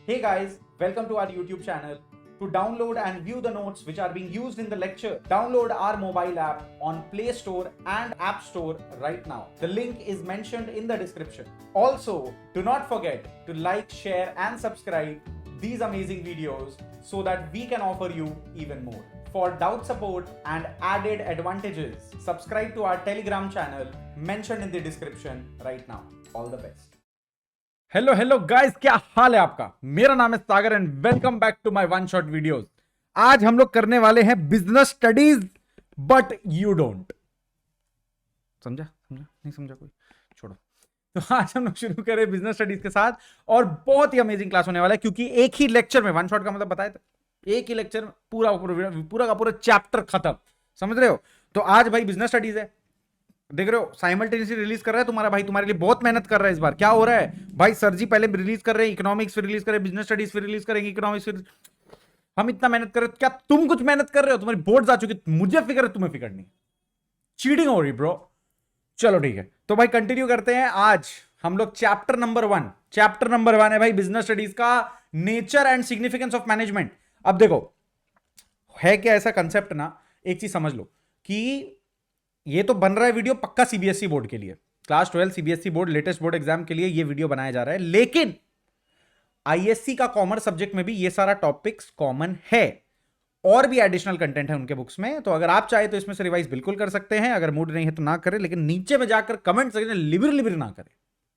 Hey guys, welcome to our YouTube channel. To download and view the notes which are being used in the lecture, download our mobile app on Play Store and App Store right now. The link is mentioned in the description. Also, do not forget to like, share and subscribe these amazing videos so that we can offer you even more. For doubt support and added advantages, subscribe to our Telegram channel mentioned in the description right now. All the best. Hello guys, क्या हाल है आपका। मेरा नाम है Sagar and welcome back to my one shot videos. आज हम लोग करने वाले हैं business studies but you don't. समझा नहीं समझा कोई, छोड़ो। तो आज हम लोग शुरू करें बिजनेस स्टडीज के साथ और बहुत ही अमेजिंग क्लास होने वाला है, क्योंकि एक ही लेक्चर में, वन शॉट का मतलब बताया था, एक ही लेक्चर में पूरा का पूरा चैप्टर खत्म। समझ रहे हो। तो आज भाई बिजनेस स्टडीज है, देख रहे हो, साइमल्टेनियसली रिलीज कर रहा है तुम्हारा भाई, तुम्हारे लिए बहुत मेहनत कर रहा है। इस बार क्या हो रहा है भाई, सर जी पहले रिलीज कर रहे हैं इकोनॉमिक्स, फिर रिलीज कर रहे हैं बिजनेस स्टडीज, फिर रिलीज करेंगे इकोनॉमिक्स, फिर हम इतना मेहनत कर रहे हो। क्या तुम कुछ मेहनत कर रहे हो? तुम्हारी बोर्ड्स आ चुकी, मुझे फिक्र है, तुम्हें फिक्र नहीं। चीटिंग हो रही ब्रो। चलो ठीक है, तो भाई कंटिन्यू करते हैं। आज हम लोग चैप्टर नंबर वन है भाई बिजनेस स्टडीज का, nature and significance of management. अब देखो है क्या ऐसा कंसेप्ट ना, एक चीज समझ लो कि ये तो बन रहा है वीडियो पक्का सीबीएसई बोर्ड के लिए, class 12 CBSE board latest board exam के लिए ये वीडियो बनाया जा रहा है। लेकिन आईएससी का कॉमर्स सब्जेक्ट में भी ये सारा टॉपिक्स कॉमन है और भी एडिशनल कंटेंट है उनके बुक्स में। तो अगर आप चाहे तो इसमें से रिवाइज बिल्कुल कर सकते हैं, अगर मूड नहीं है तो ना करें, लेकिन नीचे में जाकर कमेंट सेक्शन लिबर ना करें।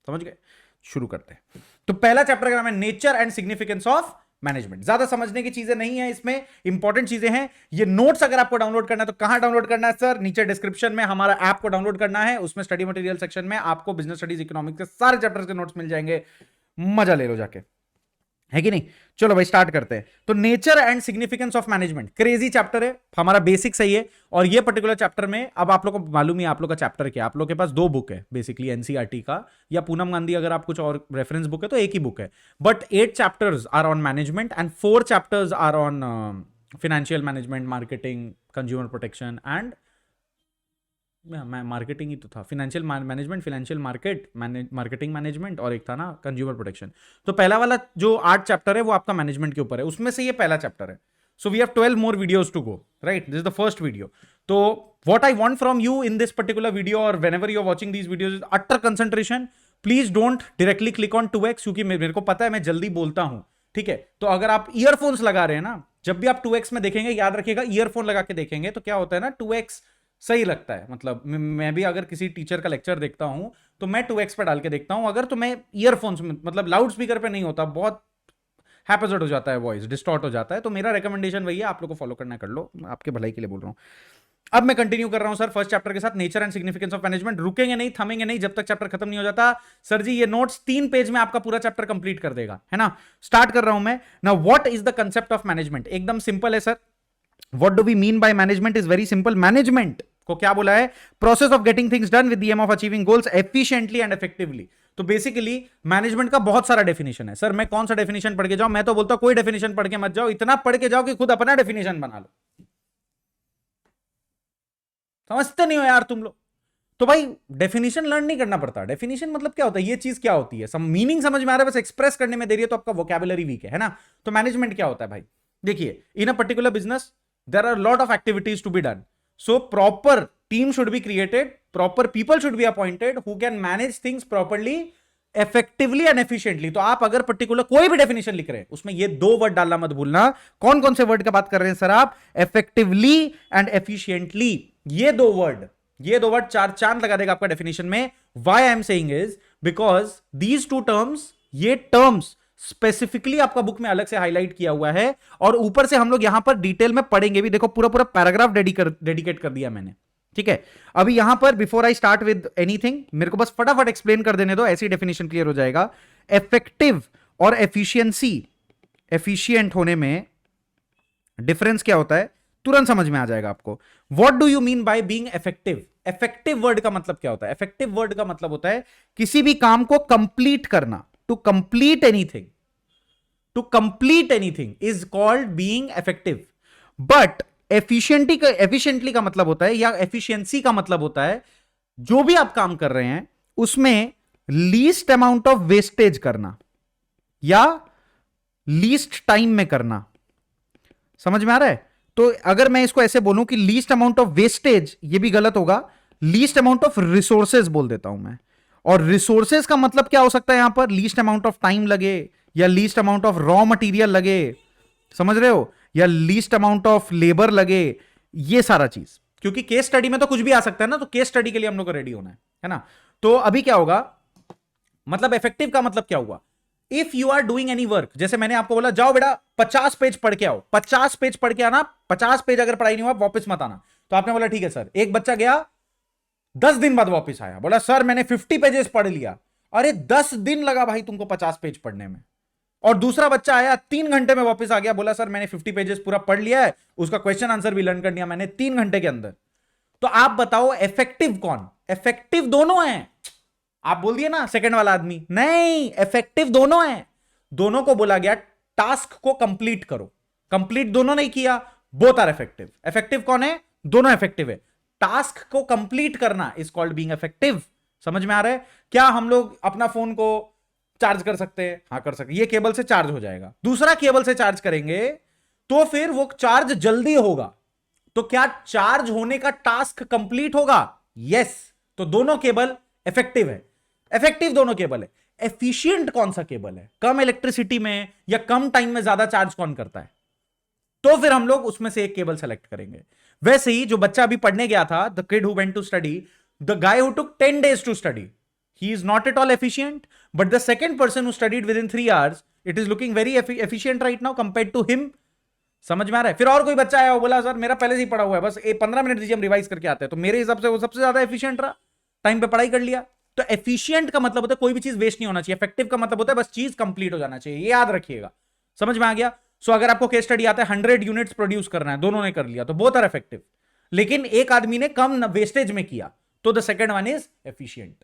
समझ गए। शुरू करते हैं। तो पहला चैप्टर का नाम है nature and significance of management. ज्यादा समझने की चीजें नहीं है इसमें, इंपॉर्टेंट चीजें हैं। ये नोट्स अगर आपको डाउनलोड करना है तो कहां डाउनलोड करना है सर? नीचे डिस्क्रिप्शन में हमारा ऐप को डाउनलोड करना है, उसमें स्टडी मटेरियल सेक्शन में आपको बिजनेस स्टडीज इकोनॉमिक्स के सारे चैप्टर्स के नोट्स मिल जाएंगे। मजा ले लो जाके, है कि नहीं। चलो भाई स्टार्ट करते हैं। तो nature and significance of management crazy chapter है, हमारा बेसिक सही है। और ये पर्टिकुलर चैप्टर में अब आप लोग को मालूम ही, आप लोग का चैप्टर क्या, आप लोग के पास दो बुक है बेसिकली, एनसीईआरटी का या पूनम गांधी, अगर आप कुछ और रेफरेंस बुक है तो एक ही बुक है। But 8 chapters are on management and 4 chapters are on financial management, marketing, consumer protection and marketing ही तो था, financial management, financial marketing management, और एक था ना कंज्यूमर प्रोटेक्शन। तो पहला वाला जो 8 चैप्टर है वो आपका मैनेजमेंट के ऊपर है, उसमें से ये पहला चैप्टर है। So we have 12 more videos to go, right. This is the first video. तो what I want from you in this particular video और whenever you are watching these videos is utter concentration. Please don't directly click on 2x, क्योंकि मेरे को पता है मैं जल्दी बोलता हूं, ठीक है। तो अगर आप ईयरफोन्स लगा रहे हैं ना, जब भी आप 2x में देखेंगे याद रखिएगा, ईयरफोन लगा के देखेंगे तो क्या होता है ना, 2x सही लगता है। मतलब मैं भी अगर किसी टीचर का लेक्चर देखता हूं तो मैं 2x पे डाल के देखता हूं, अगर तो मैं ईयरफोन्स में, मतलब लाउड स्पीकर पे नहीं होता, बहुत हैपेजर्ड हो जाता है, वॉइस डिस्टॉर्ट हो जाता है। तो मेरा रिकमेंडेशन वही है, आप लोग को फॉलो करना कर लो, आपके भलाई के लिए बोल रहा हूं। अब मैं कंटिन्यू कर रहा हूं सर फर्स्ट चैप्टर के साथ, nature and significance of management. रुकेंगे नहीं, थमेंगे नहीं जब तक चैप्टर खत्म नहीं हो जाता। सर जी ये नोट्स 3 पेज में आपका पूरा चैप्टर कंप्लीट कर देगा, है ना। स्टार्ट कर रहा हूं मैं। Now what is the concept of management? एकदम सिंपल है sir. What do we mean by management is very simple. Management को क्या बोला है? Process of getting things done with the aim of achieving goals efficiently and effectively. तो basically management का बहुत सारा डेफिनेशन है। सर मैं कौन सा डेफिनेशन पढ़ के जाऊं? मैं तो बोलता हूं कोई डेफिनेशन पढ़ के मत जाओ, इतना पढ़ के जाओ कि खुद अपना डेफिनेशन बना लो। समझते नहीं हो यार तुम लोग। तो भाई डेफिनेशन लर्न नहीं करना पड़ता। डेफिनेशन मतलब क्या होता है, ये चीज क्या होती है, मीनिंग समझ में आ रहा है, बस एक्सप्रेस करने में देरी है तो आपका वोकैबुलरी वीक है ना। तो मैनेजमेंट क्या होता है भाई? देखिए, in a particular business there are lot of activities to be done, so proper team should be created, proper people should be appointed who can manage things properly, effectively and efficiently। तो आप अगर particular कोई भी definition लिख रहे हैं उसमें ये 2 वर्ड डालना मत भूलना। कौन कौन से वर्ड का बात कर रहे हैं सर आप? effectively and efficiently। ये दो वर्ड 4 चांद लगा देगा आपका डेफिनेशन में। why I am saying is because these 2 terms, ये terms स्पेसिफिकली आपका बुक में अलग से हाईलाइट किया हुआ है और ऊपर से हम लोग यहां पर डिटेल में पढ़ेंगे भी। देखो पूरा पैराग्राफ डेडिकेट कर दिया मैंने, ठीक है। अभी यहां पर before I start with anything, मेरे को बस फटाफट एक्सप्लेन कर देने दो, ऐसी डेफिनेशन क्लियर हो जाएगा। इफेक्टिव और एफिशिएंसी, एफिशिएंट होने में डिफरेंस क्या होता है तुरंत समझ में आ जाएगा आपको। What do you mean by being effective? Effective word का मतलब क्या होता है? इफेक्टिव वर्ड का मतलब होता है किसी भी काम को कंप्लीट करना। To complete anything is called being effective. But efficiently का मतलब होता है, या एफिशिएंसी का मतलब होता है, जो भी आप काम कर रहे हैं उसमें लीस्ट अमाउंट ऑफ वेस्टेज करना, या लीस्ट टाइम में करना। समझ में आ रहा है? तो अगर मैं इसको ऐसे बोलूं कि लीस्ट अमाउंट ऑफ वेस्टेज, ये भी गलत होगा, लीस्ट अमाउंट ऑफ रिसोर्सेज बोल देता हूं मैं। और रिसोर्सेज का मतलब क्या हो सकता है यहां पर? लीस्ट अमाउंट ऑफ टाइम लगे, या least amount of raw material लगे, समझ रहे हो, या लीस्ट अमाउंट ऑफ लेबर लगे, ये सारा चीज। क्योंकि केस स्टडी में तो कुछ भी आ सकता है ना, तो केस स्टडी के लिए हम लोग को रेडी होना है ना। तो अभी क्या होगा, मतलब इफेक्टिव का मतलब क्या हुआ? If you are doing any work, जैसे मैंने आपको बोला जाओ बेटा 50 पेज पढ़ के आओ, 50 पेज पढ़ के आना, 50 पेज अगर पढ़ाई नहीं हुआ वापस मत आना। तो आपने बोला ठीक है सर। एक बच्चा गया 10 दिन बाद वापस आया, बोला सर मैंने 50 पेजेस पढ़ लिया। अरे 10 दिन लगा भाई तुमको 50 पेज पढ़ने में। और दूसरा बच्चा आया 3 घंटे में वापस आ गया, बोला सर मैंने 50 पेजेस पूरा पढ़ लिया है, उसका क्वेश्चन आंसर भी लर्न कर लिया मैंने 3 घंटे के अंदर। तो आप बताओ इफेक्टिव कौन? इफेक्टिव दोनों हैं। आप बोल दिए ना सेकंड वाला आदमी, नहीं, इफेक्टिव दोनों हैं। दोनों को बोला गया टास्क को कंप्लीट करो, कंप्लीट दोनों नहीं किया, बोथ आर इफेक्टिव। इफेक्टिव कौन है? दोनों इफेक्टिव है। टास्क को कंप्लीट करना इज कॉल्ड बीइंग इफेक्टिव। समझ में आ रहा है? क्या हम लोग अपना फोन को चार्ज कर सकते हैं? हाँ कर सकते, ये केबल से चार्ज हो जाएगा। दूसरा केबल से चार्ज करेंगे तो फिर वो चार्ज जल्दी होगा। तो क्या चार्ज होने का टास्क कंप्लीट होगा? यस। तो दोनों केबल इफेक्टिव है। इफेक्टिव दोनों केबल है। एफिशिएंट कौन सा केबल है? कम इलेक्ट्रिसिटी में या कम टाइम में ज्यादा चार्ज कौन करता है? तो फिर हम लोग उसमें से एक केबल सेलेक्ट करेंगे। वैसे ही जो बच्चा अभी पढ़ने गया था, the kid who went to study, the guy who took 10 days to study, he is not at all efficient, but the second person who studied within 3 hours, it is looking very efficient right now compared to him. समझ में आ रहा है? फिर और कोई बच्चा आया, वो बोला सर मेरा पहले से ही पढ़ा हुआ है, बस 15 मिनट दीजिए हम रिवाइज करके आते हैं। तो मेरे हिसाब से वो सबसे ज्यादा एफिशिएंट रहा, टाइम पे पढ़ाई कर लिया। तो एफिशिएंट का मतलब होता है कोई भी चीज वेस्ट नहीं होना चाहिए। इफेक्टिव का मतलब होता है बस चीज कंप्लीट हो जाना चाहिए। ये याद रखिएगा। समझ में आ गया? सो अगर आपको केस स्टडी आता है 100 यूनिट्स प्रोड्यूस करना है, दोनों ने कर लिया, तो बोथ आर इफेक्टिव। लेकिन एक आदमी ने कम वेस्टेज में किया, तो the second one is efficient.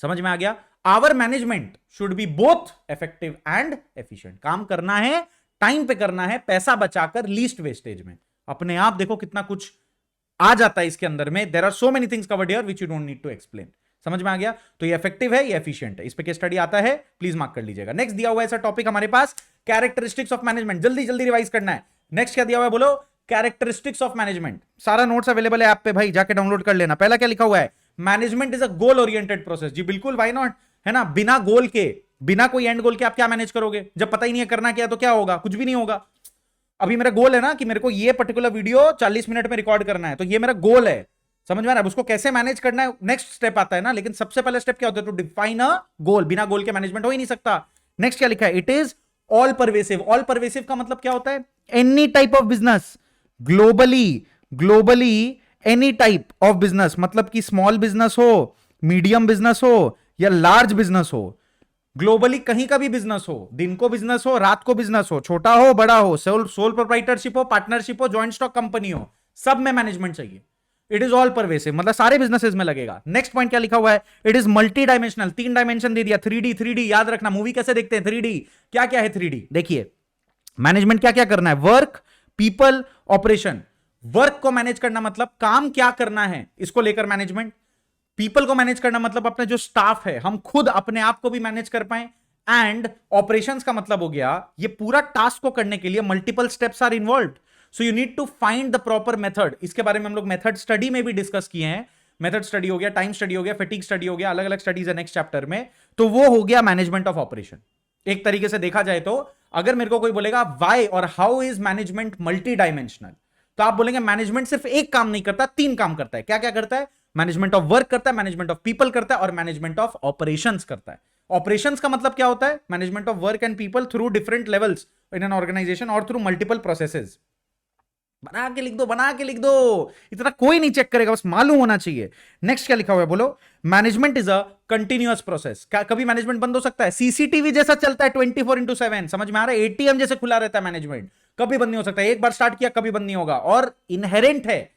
समझ में आ गया? Our management should be both effective and efficient. काम करना है, टाइम पे करना है, पैसा बचाकर, लीस्ट वेस्टेज में। अपने आप देखो कितना कुछ आ जाता है इसके अंदर में। There are so many things covered here which you don't need to explain. समझ में आ गया? तो ये इफेक्टिव है, ये एफिशिएंट है। इस पे केस स्टडी आता है, प्लीज मार्क कर लीजिएगा। नेक्स्ट दिया हुआ है ऐसा टॉपिक हमारे पास, कैरेक्टरिस्टिक्स ऑफ मैनेजमेंट। जल्दी जल्दी रिवाइज करना है। नेक्स्ट क्या दिया हुआ है बोलो? Characteristics of management. सारा नोट्स अवेलेबल है ऐप पे भाई, जाके डाउनलोड कर लेना। पहला क्या लिखा हुआ है? Management is a goal oriented process. जी बिल्कुल, व्हाई नॉट, है ना। बिना गोल के, बिना कोई एंड गोल के आप क्या मैनेज करोगे? जब पता ही नहीं है करना क्या, तो क्या होगा? कुछ भी नहीं होगा। अभी मेरा गोल है ना कि मेरे को ये पर्टिकुलर वीडियो 40 मिनट में रिकॉर्ड करना है, तो ये मेरा गोल है। समझ में आ रहा है? उसको कैसे मैनेज करना है नेक्स्ट स्टेप आता है ना। लेकिन सबसे पहले स्टेप क्या होता है? टू डिफाइन अ गोल। बिना गोल के मैनेजमेंट हो ही नहीं सकता। नेक्स्ट क्या लिखा है? It is all pervasive. All pervasive का मतलब क्या होता है? Any type of business, globally any type of business, मतलब कि स्मॉल बिजनेस हो, मीडियम बिजनेस हो या लार्ज बिजनेस हो, ग्लोबली कहीं का भी बिजनेस हो, दिन को बिजनेस हो, रात को बिजनेस हो, छोटा हो बड़ा हो, सोल प्रोप्राइटरशिप हो, पार्टनरशिप हो, ज्वाइंट स्टॉक कंपनी हो, सब में मैनेजमेंट चाहिए। इट इज ऑल परवेसिव, मतलब सारे बिजनेसेस में लगेगा। नेक्स्ट पॉइंट क्या लिखा हुआ है? It is multi dimensional. 3 dimension दे दिया। 3D याद रखना। मूवी कैसे देखते हैं? 3D। क्या क्या है 3D? देखिए मैनेजमेंट क्या क्या करना है? Work, people, operation. वर्क को मैनेज करना मतलब काम क्या करना है, इसको लेकर मैनेजमेंट। पीपल को मैनेज करना मतलब अपने जो स्टाफ है, हम खुद अपने आप को भी मैनेज कर पाए। एंड ऑपरेशंस का मतलब हो गया ये पूरा टास्क को करने के लिए multiple steps are involve, so you need to find the proper method. इसके बारे में हम लोग मेथड स्टडी में भी डिस्कस किए हैं। मेथड स्टडी हो गया, टाइम स्टडी हो गया, फैटिग स्टडी हो गया, अलग अलग स्टडीज है नेक्स्ट चैप्टर में। तो वो हो गया मैनेजमेंट ऑफ ऑपरेशन। एक तरीके से देखा जाए तो अगर मेरे को कोई बोलेगा व्हाई और how is management multi dimensional, तो आप बोलेंगे मैनेजमेंट सिर्फ एक काम नहीं करता, 3 काम करता है। क्या क्या करता है? मैनेजमेंट ऑफ वर्क करता है, मैनेजमेंट ऑफ पीपल करता है और मैनेजमेंट ऑफ ऑपरेशंस करता है। ऑपरेशंस का मतलब क्या होता है? Management of work and people through different levels in an organization और थ्रू मल्टीपल प्रोसेसेस। बना के लिख दो, बना के लिख दो, इतना कोई नहीं चेक करेगा, बस मालूम होना चाहिए। नेक्स्ट क्या लिखा हुआ है बोलो? Management is a continuous process. क्या कभी मैनेजमेंट बंद हो सकता है? सीसीटीवी जैसा चलता है 24/7। समझ में आ रहा है? एटीएम जैसे खुला रहता है मैनेजमेंट, कभी बंद नहीं हो सकता। एक बार स्टार्ट किया कभी बंद नहीं होगा, और इनहेरेंट है।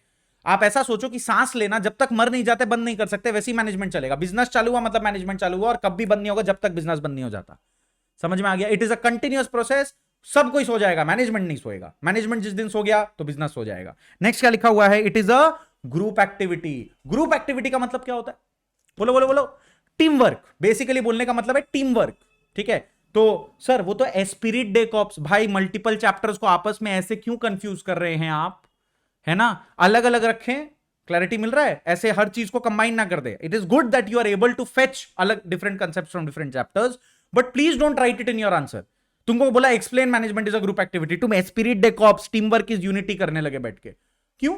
आप ऐसा सोचो कि सांस लेना जब तक मर नहीं जाते बंद नहीं कर सकते, वैसे ही मैनेजमेंट चलेगा। बिजनेस चालू हुआ मतलब मैनेजमेंट चालू हुआ, और कभी बंद नहीं होगा जब तक बिजनेस बंद नहीं हो जाता। समझ में आ गया? It is a continuous process. सब कोई सो जाएगा, मैनेजमेंट नहीं सोएगा। मैनेजमेंट जिस दिन सो गया तो बिजनेस सो जाएगा। नेक्स्ट क्या लिखा हुआ है? It is a group activity. Group activity का मतलब क्या होता है? बोलो बोलो बोलो। Team work. बेसिकली बोलने का मतलब है टीम वर्क। ठीक है, तो सर वो तो एस्पिरिट डे कॉप्स, भाई मल्टीपल चैप्टर्स को आपस में ऐसे क्यों कंफ्यूज कर रहे हैं आप, है ना, अलग अलग रखें, क्लैरिटी मिल रहा है, ऐसे हर चीज को कंबाइन ना कर दे। It is good that you are able to fetch अलग different concepts from different chapters, but please don't write it in your answer. तुमको बोला explain management is a group activity, तुम esprit de corps, team work is unity करने लगे बैठ के, क्यों?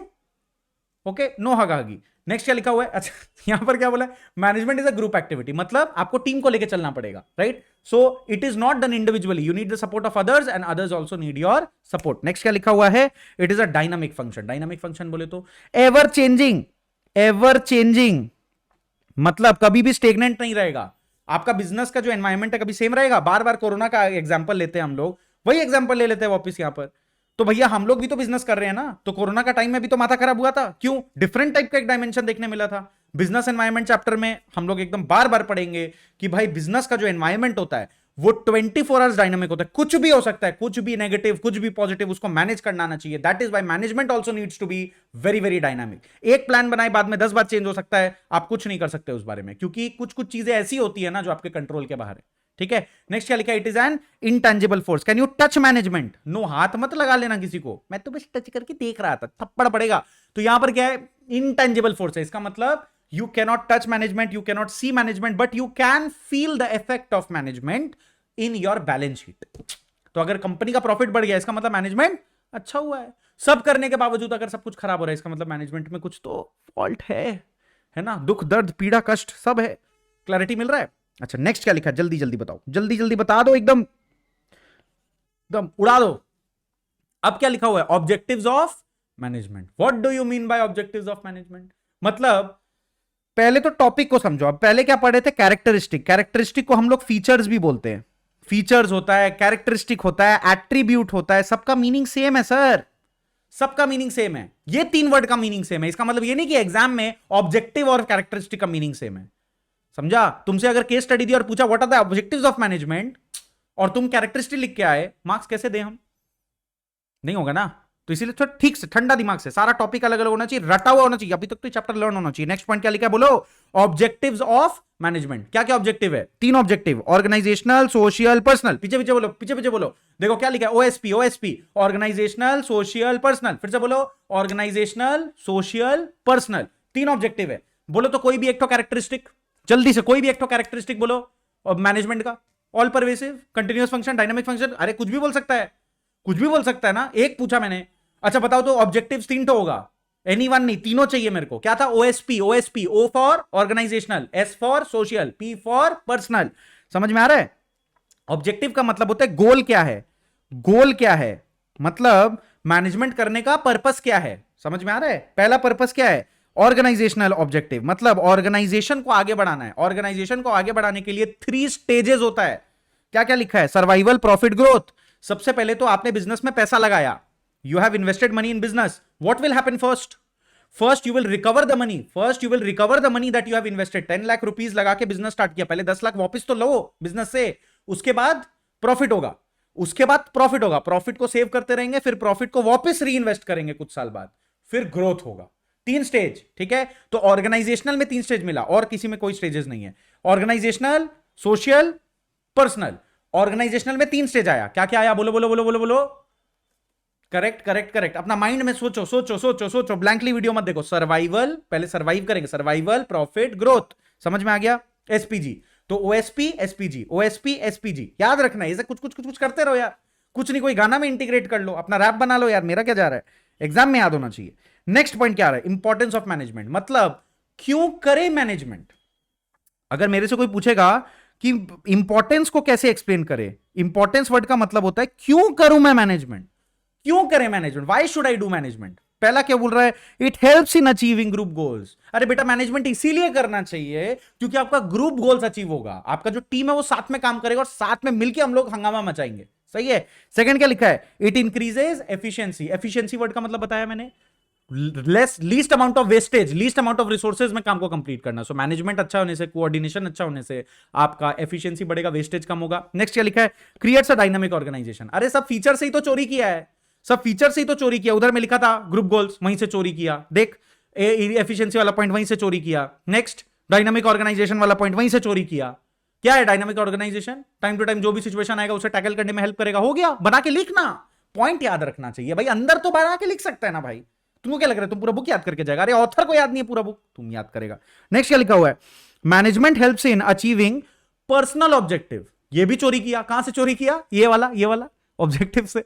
Okay, no हगागी। Next क्या लिखा हुआ है, अच्छा यहां पर क्या बोला है, management is a group activity, मतलब आपको टीम को लेकर चलना पड़ेगा, right? So it is not done individually, you need the support of others and others also need your support. Next क्या लिखा हुआ है, it is a dynamic function. Dynamic function बोले तो एवर चेंजिंग, एवर चेंजिंग मतलब कभी भी stagnant नहीं रहेगा। आपका बिजनेस का जो एनवायरमेंट है कभी सेम रहेगा? बार बार कोरोना का एग्जांपल लेते हैं हम लोग, वही एग्जांपल ले लेते हैं वापस यहां पर। तो भैया हम लोग भी तो बिजनेस कर रहे हैं ना, तो कोरोना का टाइम में भी तो माथा खराब हुआ था, क्यों? डिफरेंट टाइप का एक डायमेंशन देखने मिला था। बिजनेस एनवायरमेंट चैप्टर में हम लोग एकदम बार बार पढ़ेंगे कि भाई बिजनेस का जो एनवायरमेंट होता है वो 24 आवर्स डायनामिक होता है, कुछ भी हो सकता है, कुछ भी नेगेटिव, कुछ भी पॉजिटिव, उसको मैनेज करना आना चाहिए। That is why management also needs to be very very dynamic. एक प्लान बनाए बाद में 10 बार चेंज हो सकता है, आप कुछ नहीं कर सकते उस बारे में, क्योंकि कुछ कुछ चीजें ऐसी होती है ना जो आपके कंट्रोल के बाहर है, ठीक है? नेक्स्ट क्या लिखा है, it is an intangible force. Can you touch management? No, हाथ मत लगा लेना किसी को, मैं तो बस टच करके देख रहा था, थप्पड़ पड़ेगा। तो यहां पर क्या है, इंटेंजिबल फोर्स है, इसका मतलब you cannot touch management, you cannot see management, but you can feel the effect of management in your balance sheet. तो अगर कंपनी का प्रॉफिट बढ़ गया, इसका मतलब मैनेजमेंट अच्छा हुआ है। सब करने के बावजूद अगर सब कुछ खराब हो रहा है, इसका मतलब मैनेजमेंट में कुछ तो फॉल्ट है ना? दुख दर्द पीड़ा कष्ट सब है। क्लैरिटी मिल रहा है? अच्छा नेक्स्ट क्या लिखा है, जल्दी जल्दी बताओ, जल्दी जल्दी बता दो, एकदम एकदम उड़ा दो। अब क्या लिखा हुआ है, objectives of management. What do you mean by objectives of management? मतलब पहले तो टॉपिक को समझो। अब पहले क्या पढ़े थे, कैरेक्टरिस्टिक। कैरेक्टरिस्टिक को हम लोग फीचर्स भी बोलते हैं। फीचर्स होता है, कैरेक्टरिस्टिक होता है, एट्रीब्यूट होता है, सबका मीनिंग सेम है सर, सबका मीनिंग सेम है। ये 3 वर्ड का मीनिंग सेम है, इसका मतलब ये नहीं कि एग्जाम में ऑब्जेक्टिव और कैरेक्टरिस्टिक का मीनिंग सेम है। समझा? तुमसे अगर केस स्टडी दी और पूछा what are the objectives of management और तुम कैरेक्टरिस्टिक लिख के आए, मार्क्स कैसे दें हम? नहीं होगा ना। तो इसीलिए थोड़ा ठीक से ठंडा दिमाग से, सारा टॉपिक अलग अलग होना चाहिए, रटा हुआ होना चाहिए, अभी तक तो चैप्टर लर्न होना चाहिए। नेक्स्ट पॉइंट क्या लिखा है, बोलो, ऑब्जेक्टिव्स ऑफ मैनेजमेंट। क्या क्या ऑब्जेक्टिव है? 3 ऑब्जेक्टिव, ऑर्गेनाइजेशनल, सोशल, पर्सनल। पीछे पीछे बोलो, पीछे पीछे बोलो। देखो क्या लिखा है, OSP, OSP, organizational, social, personal. फिर से बोलो, ऑर्गेनाइजेशनल, सोशल, पर्सनल। 3 ऑब्जेक्टिव है। बोलो तो कोई भी एक तो कैरेक्टरिस्टिक, जल्दी से कोई भी एक तो कैरेक्टरिस्टिक बोलो और मैनेजमेंट का। All pervasive, continuous function, dynamic function, अरे कुछ भी बोल सकता है, कुछ भी बोल सकता है ना। एक पूछा मैंने। अच्छा बताओ तो ऑब्जेक्टिव्स 3 तो होगा, एनीवन नहीं, तीनों चाहिए मेरे को। क्या था, OSP, OSP, O for organizational, S for social, P for personal. समझ में आ रहा है? ऑब्जेक्टिव का मतलब होता है गोल क्या है, गोल क्या है, मतलब मैनेजमेंट करने का पर्पस क्या है। समझ में आ रहा है? पहला पर्पस क्या है, ऑर्गेनाइजेशनल ऑब्जेक्टिव, मतलब ऑर्गेनाइजेशन को आगे बढ़ाना है। ऑर्गेनाइजेशन को आगे बढ़ाने के लिए 3 स्टेजेस होता है। क्या क्या लिखा है, सर्वाइवल, प्रॉफिट, ग्रोथ। सबसे पहले तो आपने बिजनेस में पैसा लगाया, you have invested money in business. What will happen first? First you will recover the money. First you will recover the money that you have invested. 10 lakh rupees लगा के business start किया, पहले 10 लाख वापस तो लो बिजनेस से, उसके बाद प्रॉफिट होगा, उसके बाद प्रॉफिट होगा, प्रॉफिट को सेव करते रहेंगे, फिर प्रॉफिट को वापस री इन्वेस्ट करेंगे कुछ साल बाद, फिर ग्रोथ होगा। 3 स्टेज, ठीक है? तो ऑर्गेनाइजेशनल में 3 स्टेज मिला, और किसी में कोई स्टेजेस नहीं है। Organisational, social, personal. ऑर्गेनाइजेशनल में 3 स्टेज आया, क्या क्या आया, बोलो बोलो बोलो बोलो बोलो। करेक्ट करेक्ट करेक्ट, अपना माइंड में सोचो सोचो सोचो सोचो, ब्लैंकली वीडियो मत देखो। सर्वाइवल, पहले सर्वाइव करेंगे, सर्वाइवल, प्रॉफिट, ग्रोथ। समझ में आ गया? एसपीजी, तो ओएसपी, एसपीजी, ओएसपी, एसपीजी, याद रखना है। ऐसे कुछ कुछ कुछ कुछ करते रहो यार, कुछ नहीं, कोई गाना में इंटीग्रेट कर लो, अपना रैप बना लो यार, मेरा क्या जा रहा है, एग्जाम में याद होना चाहिए। नेक्स्ट पॉइंट क्या आ रहा है, इंपॉर्टेंस ऑफ मैनेजमेंट, मतलब क्यों करे मैनेजमेंट। अगर मेरे से कोई पूछेगा कि इंपॉर्टेंस को कैसे एक्सप्लेन करे, इंपॉर्टेंस वर्ड का मतलब होता है क्यों करूं मैं मैनेजमेंट, क्यों करें management, why should I do management. पहला क्या बोल रहा है, it helps in achieving group goals. अरे बेटा मैनेजमेंट इसीलिए करना चाहिए क्योंकि आपका ग्रुप गोल्स अचीव होगा, आपका जो टीम है वो साथ में काम करेगा और साथ में मिलकर हम लोग हंगामा मचाएंगे। सही है? सेकंड क्या लिखा है, it increases efficiency. Efficiency word का मतलब बताया मैंने, least amount of wastage, least amount of resources में काम को कंप्लीट करना। सो मैनेजमेंट अच्छा होने से, कोऑर्डिनेशन अच्छा होने से आपका एफिशिएंसी बढ़ेगा, वेस्टेज कम होगा। नेक्स्ट क्या लिखा है, क्रिएट्स अ डायनामिक ऑर्गेनाइजेशन। अरे सब फीचर से ही तो चोरी किया है, सब फीचर से ही तो चोरी किया। उधर में लिखा था ग्रुप गोल्स, वहीं से चोरी किया, देख एफिशिएंसी वाला पॉइंट वहीं से चोरी किया। नेक्स्ट डायनामिक ऑर्गेनाइजेशन वाला पॉइंट वहीं से चोरी किया। क्या है dynamic organization? Time to time जो भी सिचुएशन आएगा उसे टैकल करने में हेल्प करेगा। हो गया, बना के लिखना, पॉइंट याद रखना चाहिए भाई। अंदर तो बना के लिख सकता है ना भाई, तुमको क्या लग रहा है तुम पूरा बुक याद करके जाएगा? अरे ऑथर को याद नहीं है पूरा बुक, तुम याद करेगा। नेक्स्ट क्या लिखा हुआ है? Management helps in achieving personal objective. ये भी चोरी किया, कहां से चोरी किया? ये वाला ऑब्जेक्टिव से,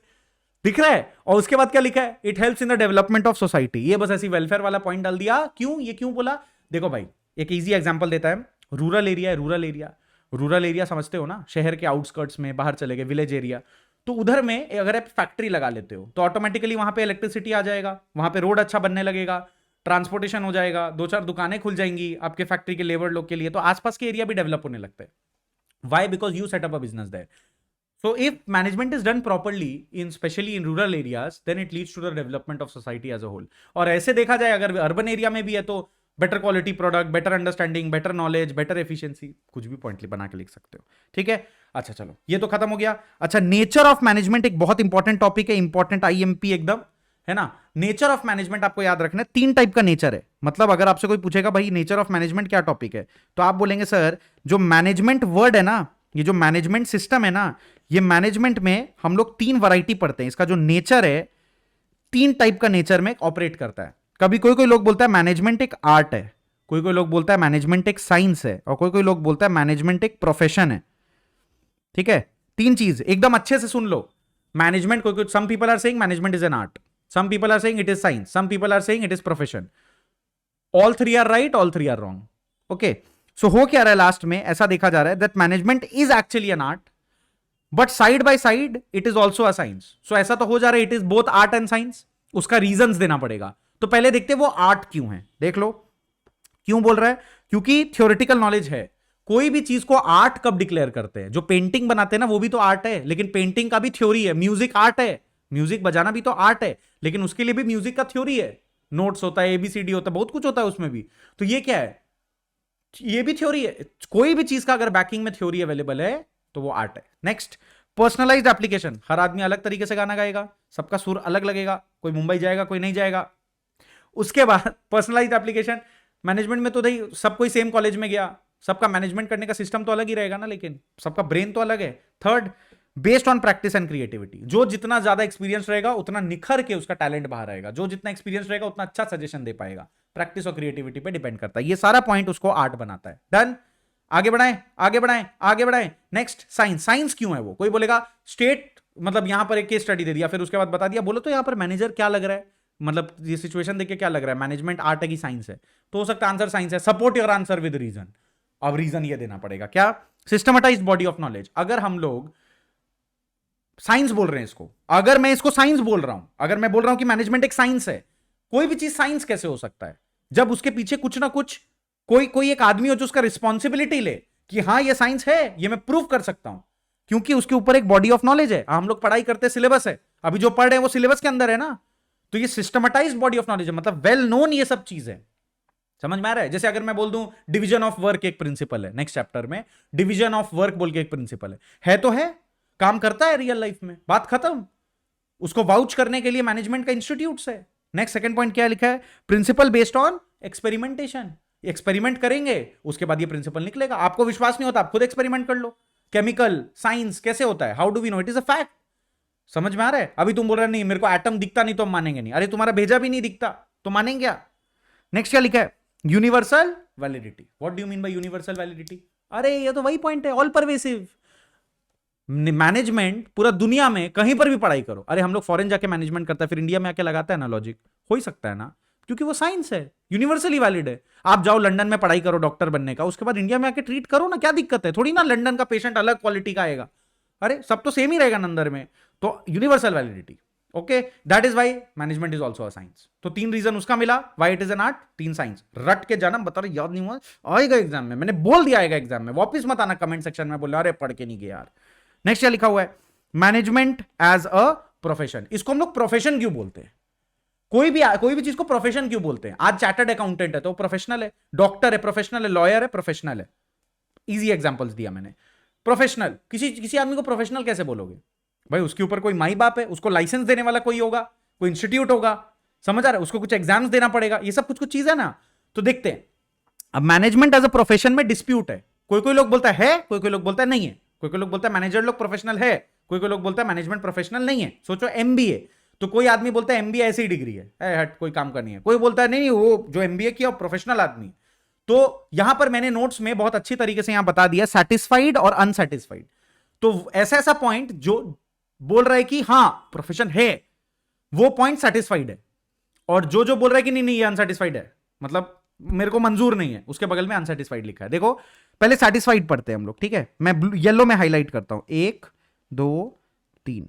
दिख रहा है। और उसके बाद क्या लिखा है? It helps in the development of society. ये बस ऐसी वेलफेयर वाला पॉइंट डाल दिया। क्यों? ये क्यों बोला? देखो भाई, एक इजी एग्जांपल देता है। रूरल एरिया है, रूरल एरिया समझते हो ना, शहर के आउटस्कर्ट्स में, बाहर चले गए विलेज एरिया, तो उधर में अगर आप फैक्ट्री लगा लेते हो तो ऑटोमेटिकली वहां पे इलेक्ट्रिसिटी आ जाएगा, वहां पे रोड अच्छा बनने लगेगा, ट्रांसपोर्टेशन हो जाएगा, 2-4 दुकानें खुल जाएंगी आपके फैक्ट्री के लेबर लोग के लिए, तो आसपास के एरिया भी डेवलप होने लगते हैं। Why? Because you set up a business there. So if management is done properly in especially in rural areas, then it leads to the development of society as a whole. और ऐसे देखा जाए अगर urban area में भी है तो better quality product, better understanding, better knowledge, better efficiency, कुछ भी पॉइंट बना के लिख सकते हो। ठीक है, अच्छा चलो ये तो खत्म हो गया। अच्छा, नेचर ऑफ मैनेजमेंट एक बहुत इंपॉर्टेंट टॉपिक है, इंपॉर्टेंट आईएमपी एकदम, है ना। नेचर ऑफ मैनेजमेंट आपको याद रखना है, 3 टाइप का नेचर है। मतलब अगर आपसे कोई पूछेगा भाई नेचर ऑफ मैनेजमेंट क्या टॉपिक है, तो आप बोलेंगे सर जो मैनेजमेंट वर्ड है ना, ये जो मैनेजमेंट सिस्टम है ना, ये मैनेजमेंट में हम लोग 3 वैरायटी पढ़ते हैं। इसका जो नेचर है 3 टाइप का नेचर में ऑपरेट करता है। कभी कोई लोग बोलता है मैनेजमेंट एक आर्ट है, कोई लोग बोलता है मैनेजमेंट एक साइंस है, और कोई लोग बोलता है मैनेजमेंट एक प्रोफेशन है। ठीक है, 3 चीज एकदम अच्छे से सुन लो। मैनेजमेंट कोई some people are saying management is an art, some people are saying it is science, some people are saying it is profession. All 3 are right, all 3 are wrong. Okay, so हो क्या रहा है last में? ऐसा देखा जा रहा है that management is actually an art, but side by side it is also a science. So ऐसा तो हो जा रहा है it is both art and science. उसका रीजंस देना पड़ेगा। तो पहले देखते हैं वो आर्ट क्यों है। देख लो क्यों बोल रहा है, क्योंकि थ्योरेटिकल नॉलेज है। कोई भी चीज को आर्ट कब डिक्लेयर करते हैं? जो पेंटिंग बनाते हैं ना वो भी तो आर्ट है, लेकिन पेंटिंग का भी थ्योरी है। म्यूजिक आर्ट है, म्यूजिक बजाना भी तो आर्ट है, लेकिन उसके लिए भी म्यूजिक का थ्योरी है, नोट्स होता है, एबीसीडी होता है, बहुत कुछ होता है उसमें भी। तो ये क्या है? ये भी थ्योरी है। कोई भी चीज का अगर बैकिंग में थ्योरी अवेलेबल है तो वो आर्ट है। Next, personalised application. हर आदमी अलग तरीके से गाना गाएगा, सबका सुर अलग लगेगा, कोई मुंबई जाएगा कोई नहीं जाएगा। उसके बाद पर्सनलाइज्ड एप्लीकेशन, मैनेजमेंट में तो नहीं सब कोई सेम कॉलेज में गया, सबका मैनेजमेंट करने का सिस्टम तो अलग ही रहेगा ना, लेकिन सबका ब्रेन तो अलग है। Third, based on practice and creativity. जो जितना ज्यादा एक्सपीरियंस रहेगा उतना निखर के उसका टैलेंट बाहर आएगा, जो जितना एक्सपीरियंस रहेगा उतना अच्छा सजेशन दे पाएगा। प्रैक्टिस और क्रिएटिविटी पे डिपेंड करता है। ये सारा पॉइंट उसको आर्ट बनाता है। डन, आगे बढ़ाएं आगे बढ़ाएं आगे बढ़ाएं। Next, science. साइंस क्यों है वो? कोई बोलेगा स्टेट, मतलब यहां पर एक केस स्टडी दे दिया, फिर उसके बाद बता दिया, बोलो तो यहां पर मैनेजर क्या लग रहा है, मतलब ये सिचुएशन देख के क्या लग रहा है, मैनेजमेंट आर्ट है कि साइंस है? तो हो सकता है आंसर साइंस है। Support your answer with reason. अब रीजन ये देना पड़ेगा क्या? Systematized body of knowledge. अगर हम लोग साइंस बोल रहे हैं इसको, अगर मैं इसको साइंस बोल रहा हूं, अगर मैं बोल रहा हूं कि मैनेजमेंट एक साइंस है, कोई भी चीज साइंस कैसे हो सकता है जब उसके पीछे कुछ ना कुछ कोई एक आदमी हो जो उसका रिस्पॉन्सिबिलिटी ले कि हाँ ये साइंस है, ये मैं प्रूव कर सकता हूं, क्योंकि उसके ऊपर एक बॉडी ऑफ नॉलेज है। हम लोग पढ़ाई करते सिलेबस है, अभी जो पढ़ रहे हैं वो सिलेबस के अंदर है ना, तो ये सिस्टमेटाइज्ड बॉडी ऑफ नॉलेज है, मतलब वेल नोन ये सब चीज है। समझ में आ रहा है? जैसे अगर मैं बोल दूं डिवीजन ऑफ वर्क एक प्रिंसिपल है, नेक्स्ट चैप्टर में डिवीजन ऑफ वर्क बोल के एक प्रिंसिपल है तो है, काम करता है रियल लाइफ में, बात खत्म। उसको वाउच करने के लिए मैनेजमेंट का इंस्टीट्यूट्स है। नेक्स्ट सेकंड पॉइंट क्या लिखा है? Principle based on experimentation. Experiment करेंगे उसके बाद ये प्रिंसिपल निकलेगा। आपको विश्वास नहीं होता, आप खुद एक्सपेरिमेंट कर लो। केमिकल साइंस कैसे होता है? How do we know? It is a fact. समझ में आ रहा है? अभी तुम बोल रहे नहीं मेरे को एटम दिखता नहीं तो हम मानेंगे नहीं। अरे तुम्हारा भेजा भी नहीं दिखता तो मानेंगे क्या? नेक्स्ट क्या लिखा है? Universal validity. What do you mean by universal validity? अरे ये तो वही पॉइंट है, ऑल परवेसिव। मैनेजमेंट पूरा दुनिया में कहीं पर भी पढ़ाई करो। अरे हम लोग फॉरेन जाके मैनेजमेंट करता है, फिर इंडिया में आके लगाता है ना लॉजिक, हो ही सकता है ना, क्योंकि वो साइंस है, यूनिवर्सली वैलिड है। आप जाओ लंदन में पढ़ाई करो डॉक्टर बनने का, उसके बाद इंडिया में आके ट्रीट करो ना, क्या दिक्कत है? थोड़ी ना लंदन का पेशेंट अलग क्वालिटी का आएगा, अरे सब तो सेम ही रहेगा अंदर में। तो universal validity, okay, that is why management is also a science. तो 3 रीजन उसका मिला why it is an art, 3 science. रट के जाना, बता रहे याद नहीं हुआ, आएगा एग्जाम में, मैंने बोल दिया आएगा एग्जाम में, वापस मत आना कमेंट सेक्शन में बोल अरे पढ़ के नहीं गया यार। नेक्स्ट क्या लिखा हुआ है? Management as a profession. इसको हम लोग प्रोफेशन क्यों बोलते हैं? कोई भी चीज को प्रोफेशन क्यों बोलते हैं? आज चार्टर्ड अकाउंटेंट है तो प्रोफेशनल है, डॉक्टर है प्रोफेशनल है, लॉयर है प्रोफेशनल है। इजी एग्जांपल्स दिया मैंने। प्रोफेशनल, किसी आदमी को प्रोफेशनल कैसे बोलोगे भाई? उसके ऊपर कोई माई बाप है, उसको लाइसेंस देने वाला कोई होगा, कोई इंस्टीट्यूट होगा, समझ आ रहा है? उसको कुछ एग्जाम्स देना पड़ेगा, ये सब कुछ चीज है ना। तो देखते हैं, अब मैनेजमेंट एज अ प्रोफेशन में डिस्प्यूट है। कोई कोई लोग बोलता है, कोई कोई लोग बोलता है नहीं है, कोई कोई लोग बोलता है मैनेजर लोग प्रोफेशनल है, कोई कोई लोग बोलता है मैनेजमेंट प्रोफेशनल नहीं है। सोचो एमबीए, तो कोई आदमी बोलता है एमबीए ऐसी डिग्री है, हट कोई काम का नहीं है। कोई बोलता है नहीं वो जो एमबीए किया वो प्रोफेशनल आदमी। तो यहां पर मैंने नोट्स में बहुत अच्छी तरीके से यहां बता दिया सेटिस्फाइड और अनसेटिस्फाइड। तो ऐसा ऐसा पॉइंट जो बोल रहा है कि हां प्रोफेशन है, वो पॉइंट सेटिस्फाइड है, और जो जो बोल रहा है कि नहीं नहीं ये अनसेटिस्फाइड है, मतलब मेरे को मंजूर नहीं है, उसके बगल में अनसेटिस्फाइड लिखा है। देखो पहले सेटिस्फाइड पढ़ते हैं हम लोग, ठीक है। मैं येलो में हाईलाइट करता हूं, 1 2 3